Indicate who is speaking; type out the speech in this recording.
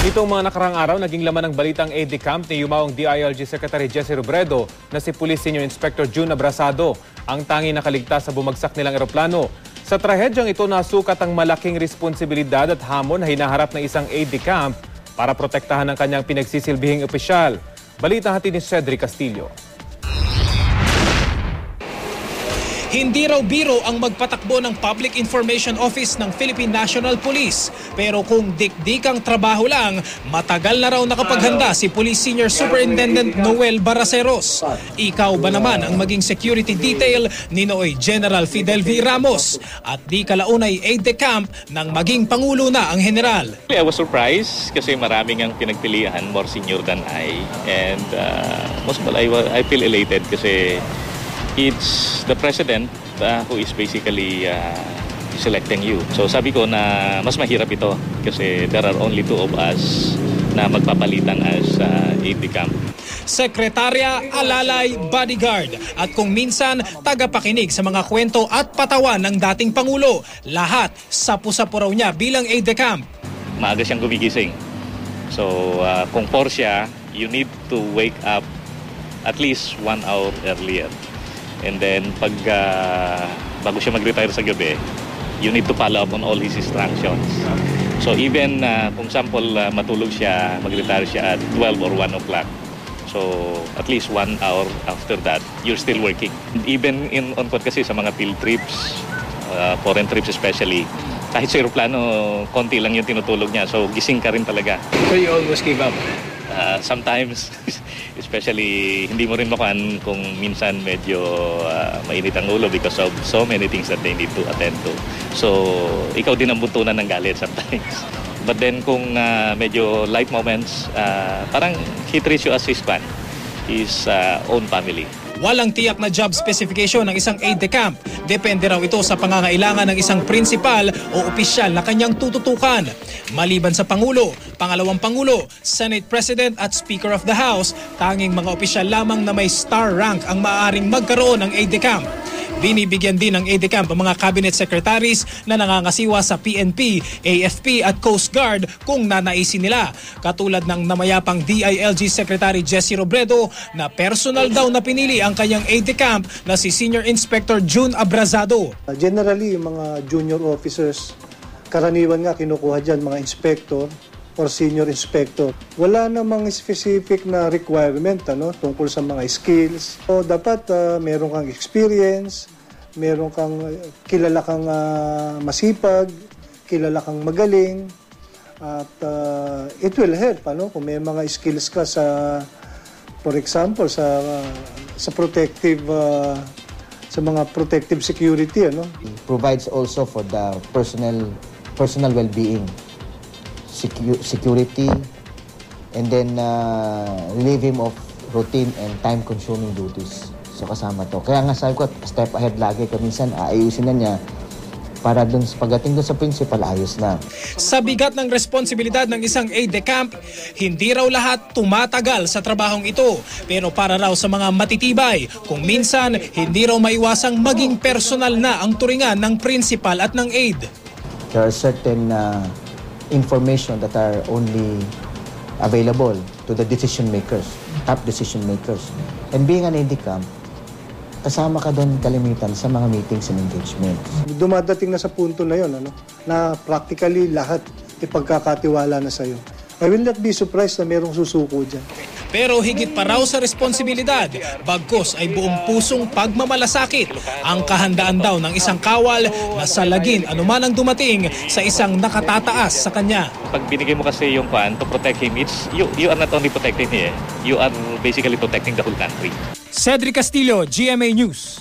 Speaker 1: Nitong mga nakarang araw, naging laman ng balitang aide camp ni Yumaong DILG Secretary Jesse Robredo na si Police Senior Inspector June Abrasado, ang tanging nakaligtas sa bumagsak nilang eroplano. Sa trahedyang ito, nasukat ang malaking responsibilidad at hamon na hinaharap ng isang aide camp para protektahan ang kanyang pinagsisilbihing opisyal. Balita hatid ni Cedric Castillo.
Speaker 2: Hindi raw biro ang magpatakbo ng Public Information Office ng Philippine National Police. Pero kung dikdikang trabaho lang, matagal na raw nakapaghanda si Police Senior Superintendent Noel Baraceros. Ikaw ba naman ang maging security detail ni Nooy General Fidel V. Ramos? At di kalaunay aide-camp nang maging Pangulo na ang General.
Speaker 3: I was surprised kasi maraming ang pinagpilian, more senior than I. And most of all, I feel elated kasi it's the president who is basically selecting you. So sabi ko na mas mahirap ito kasi there are only two of us na magpapalitan as aide-camp.
Speaker 2: Sekretarya, alalay, bodyguard at kung minsan tagapakinig sa mga kwento at patawan ng dating Pangulo. Lahat sapu-sapu raw niya bilang aide-camp.
Speaker 3: Maaga siyang gumigising. So kung Porsche, you need to wake up at least 1 hour earlier. And then pag bago siya mag-retire sa gabi, you need to follow up on all his instructions. So even kung sample matulog siya, mag-retire siya at 12 or 1 o'clock. So at least 1 hour after that, you're still working. Even on kasi sa mga field trips, foreign trips especially, kahit sa aeroplano, konti lang yung tinutulog niya. So gising ka rin talaga.
Speaker 4: So you almost give up?
Speaker 3: Sometimes, especially hindi mo rin makuhaan kung minsan medyo mainit ang ulo because of so many things that they need to attend to. So, ikaw din ang buntunan ng galit sometimes. But then kung medyo light moments, parang he treats you as his fan, his own family.
Speaker 2: Walang tiyak na job specification ng isang aide-camp. Depende raw ito sa pangangailangan ng isang principal o opisyal na kanyang tututukan. Maliban sa Pangulo, Pangalawang Pangulo, Senate President at Speaker of the House, tanging mga opisyal lamang na may star rank ang maaaring magkaroon ng aide-camp. Binibigyan din ng aide-camp ang mga cabinet secretaries na nangangasiwa sa PNP, AFP at Coast Guard kung nanaisin nila. Katulad ng namayapang DILG Secretary Jesse Robredo na personal daw na pinili ang kanyang aide-camp na si Senior Inspector June Abrasado.
Speaker 5: Generally, yung mga junior officers, karaniwan nga kinukuha dyan mga inspector or senior inspector. Wala namang specific na requirement tungkol sa mga skills. So, dapat meron kang experience, meron kang kilala kang masipag, kilala kang magaling, at it will help kung may mga skills ka sa, for example, sa protective sa mga protective security.
Speaker 6: It provides also for the personal well-being, security, and then relieve him of routine and time-consuming duties. So kasama to. Kaya nga sabi ko, step ahead lagi ko. Minsan aayusin na niya para dun pagdating dun sa principal, ayos na.
Speaker 2: Sa bigat ng responsibilidad ng isang aide-camp, hindi raw lahat tumatagal sa trabahong ito. Pero para raw sa mga matitibay, kung minsan hindi raw maiwasang maging personal na ang turingan ng principal at ng aide.
Speaker 6: There are certain information that are only available to the decision makers, top decision makers. And being an aide-camp, kasama ka doon kalimitan sa mga meetings and engagements.
Speaker 5: Dumadating na sa punto na yun, na practically lahat ipagkakatiwala na sa'yo. I will not be surprised na merong susuko dyan.
Speaker 2: Pero higit pa raw sa responsibilidad, bagkus ay buong pusong pagmamalasakit ang kahandaan daw ng isang kawal na salagin anuman ang dumating sa isang nakatataas sa kanya.
Speaker 3: Pag binigay mo kasi yung plan to protect him, you are not only protecting him, you are basically protecting the whole country.
Speaker 2: Cedric Castillo, GMA News.